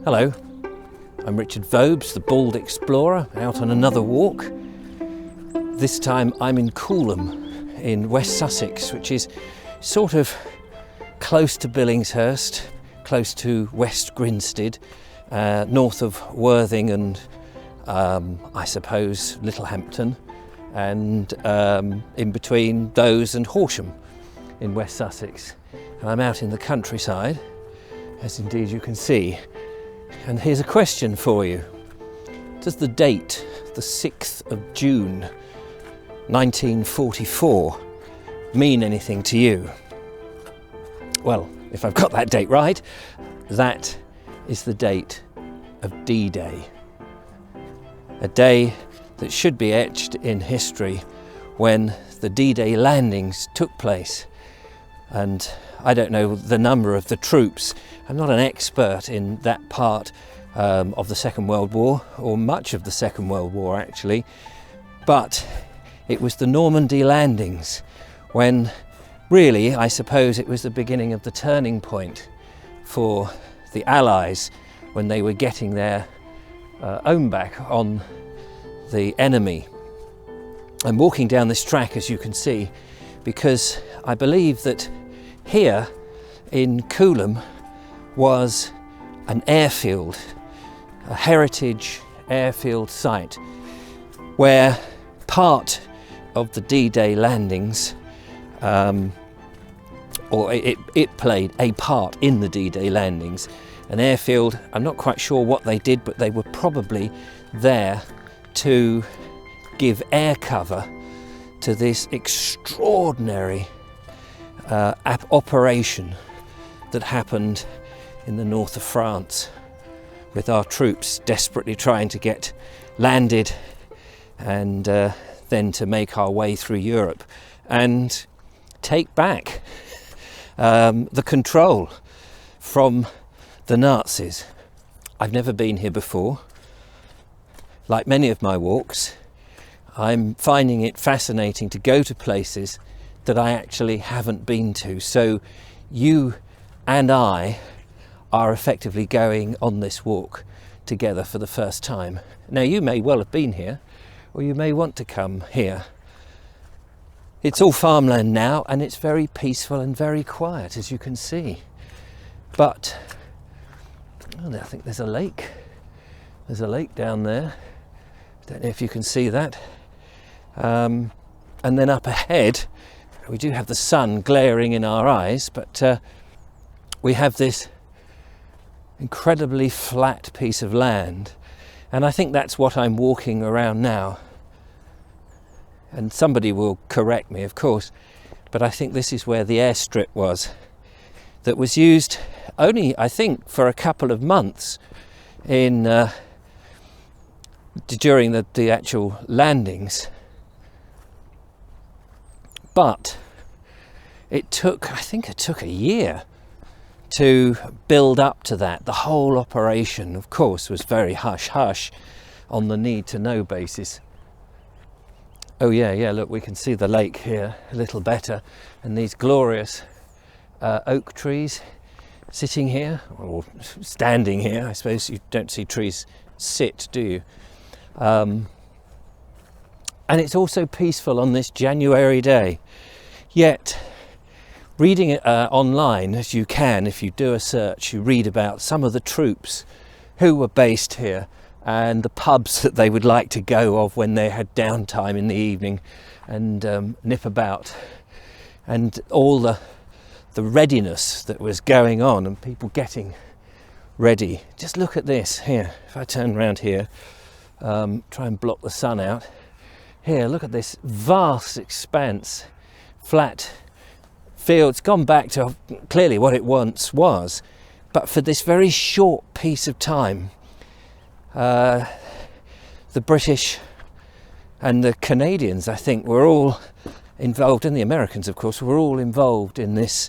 Hello, I'm Richard Vobes, the bald explorer, out on another walk. This time I'm in Coolham in West Sussex, which is sort of close to Billingshurst, close to West Grinstead, north of Worthing and I suppose Littlehampton, and in between those and Horsham in West Sussex. And I'm out in the countryside, as indeed you can see. And here's a question for you. Does the date, the 6th of June 1944, mean anything to you? Well, if I've got that date right, that is the date of D-Day. A day that should be etched in history when the D-Day landings took place. And I don't know the number of the troops. I'm not an expert in that part of the Second World War, or much of the Second World War actually, but it was the Normandy landings when really, I suppose, it was the beginning of the turning point for the Allies when they were getting their own back on the enemy. I'm walking down this track, as you can see, because I believe that here in Coolham was an airfield, a heritage airfield site, where part of the D-Day landings, or it played a part in the D-Day landings. An airfield, I'm not quite sure what they did, but they were probably there to give air cover to this extraordinary operation that happened in the north of France, with our troops desperately trying to get landed and then to make our way through Europe and take back the control from the Nazis. I've never been here before. Like many of my walks, I'm finding it fascinating to go to places that I actually haven't been to. So you and I are effectively going on this walk together for the first time. Now, you may well have been here, or you may want to come here. It's all farmland now, and it's very peaceful and very quiet, as you can see. But I think there's a lake. There's a lake down there. Don't know if you can see that. And then up ahead, we do have the sun glaring in our eyes, but we have this incredibly flat piece of land, and I think that's what I'm walking around now. And somebody will correct me, of course, but I think this is where the airstrip was, that was used only, I think, for a couple of months in during the actual landings. But I think it took a year to build up to that. The whole operation, of course, was very hush-hush on the need-to-know basis. Oh yeah, look, we can see the lake here a little better, and these glorious oak trees sitting here, or standing here. I suppose you don't see trees sit, do you? And it's also peaceful on this January day. Yet, reading it online, as you can, if you do a search, you read about some of the troops who were based here and the pubs that they would like to go of when they had downtime in the evening and nip about, and all the readiness that was going on and people getting ready. Just look at this here. If I turn around here, try and block the sun out. Here, look at this vast expanse, flat field. It's gone back to clearly what it once was, but for this very short piece of time, the British and the Canadians, I think, were all involved, and the Americans, of course, were all involved in this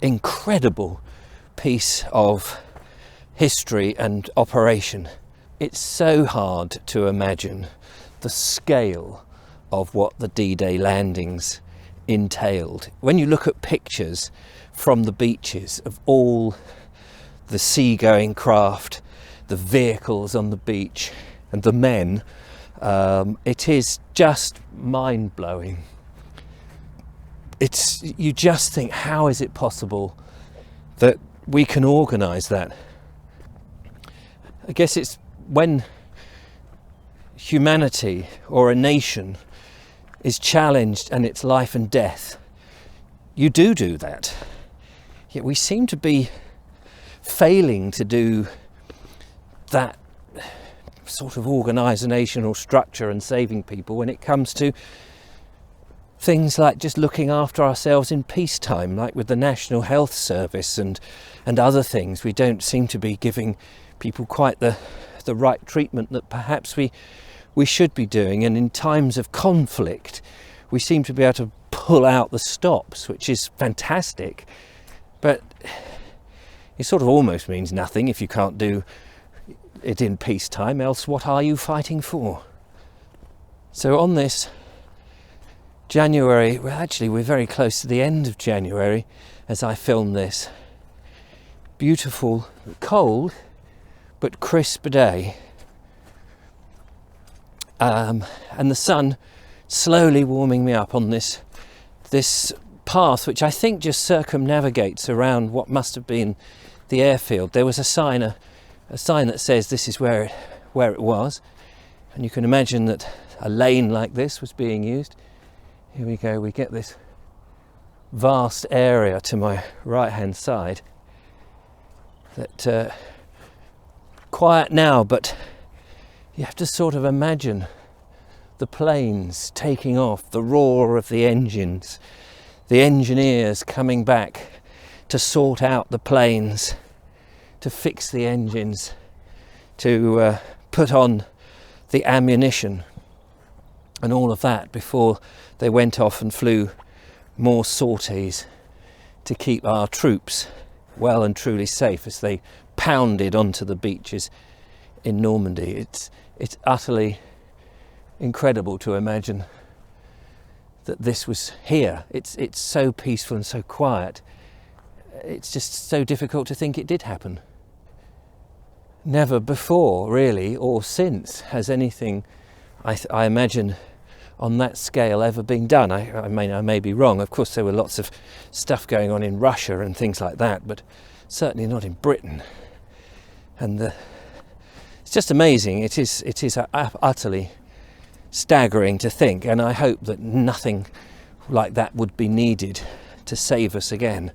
incredible piece of history and operation. It's so hard to imagine the scale of what the D-Day landings entailed. When you look at pictures from the beaches of all the seagoing craft, the vehicles on the beach, and the men. It is just mind-blowing. You just think, how is it possible that we can organise that? I guess it's when humanity or a nation is challenged and it's life and death, you do that. Yet we seem to be failing to do that sort of organisational structure and saving people when it comes to things like just looking after ourselves in peacetime, like with the National Health Service and other things. We don't seem to be giving people quite the right treatment that perhaps we should be doing. And in times of conflict, we seem to be able to pull out the stops, which is fantastic. But it sort of almost means nothing if you can't do it in peacetime, else what are you fighting for? So on this January, well actually we're very close to the end of January as I film this, beautiful, cold but crisp day, and the sun slowly warming me up on this path, which I think just circumnavigates around what must have been the airfield. There was a sign that says this is where it was, and you can imagine that a lane like this was being used. Here we go, we get this vast area to my right hand side that quiet now, but you have to sort of imagine the planes taking off, the roar of the engines, the engineers coming back to sort out the planes, to fix the engines, to put on the ammunition and all of that before they went off and flew more sorties to keep our troops well and truly safe as they pounded onto the beaches in Normandy. It's utterly incredible to imagine that this was here. It's so peaceful and so quiet. It's just so difficult to think it did happen. Never before, really, or since, has anything, I imagine, on that scale ever been done. I may be wrong. Of course, there were lots of stuff going on in Russia and things like that, but certainly not in Britain. And it's just amazing. It is utterly staggering to think, and I hope that nothing like that would be needed to save us again.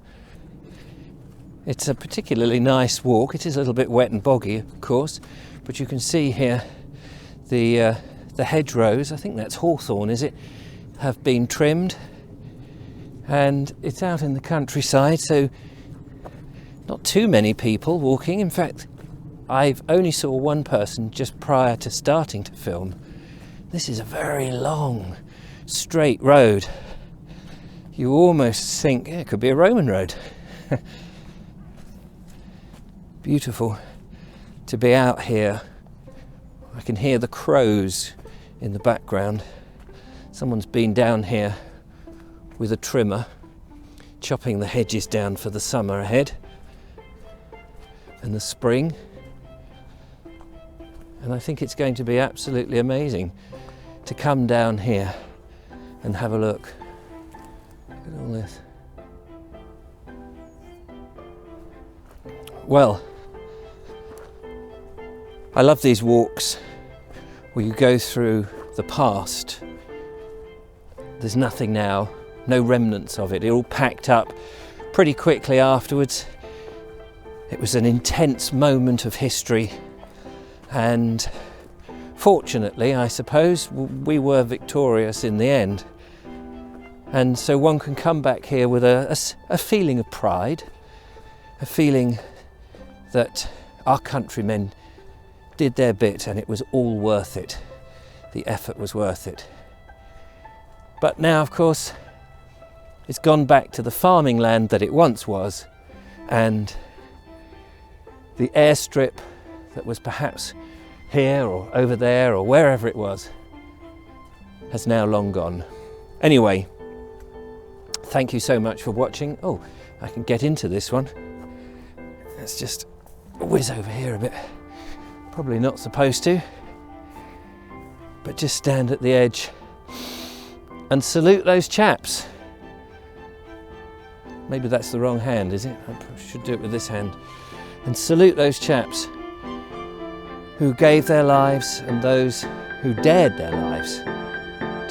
It's a particularly nice walk. It is a little bit wet and boggy, of course, but you can see here the hedgerows, I think that's hawthorn, is it, have been trimmed, and it's out in the countryside, so not too many people walking. In fact, I've only saw one person just prior to starting to film. This is a very long, straight road. You almost think it could be a Roman road. Beautiful to be out here. I can hear the crows in the background. Someone's been down here with a trimmer, chopping the hedges down for the summer ahead and the spring. And I think it's going to be absolutely amazing to come down here and have a look. Look at all this. Well, I love these walks where you go through the past. There's nothing now, no remnants of it. It all packed up pretty quickly afterwards. It was an intense moment of history, and fortunately, I suppose, we were victorious in the end. And so one can come back here with a feeling of pride, a feeling that our countrymen did their bit and it was all worth it. The effort was worth it. But now, of course, it's gone back to the farming land that it once was, and the airstrip that was perhaps here or over there or wherever it was has now long gone. Anyway, thank you so much for watching. Oh, I can get into this one. Let's just whiz over here a bit. Probably not supposed to, but just stand at the edge and salute those chaps. Maybe that's the wrong hand, is it? I should do it with this hand. And salute those chaps who gave their lives and those who dared their lives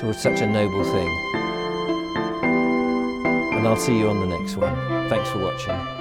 towards such a noble thing. And I'll see you on the next one. Thanks for watching.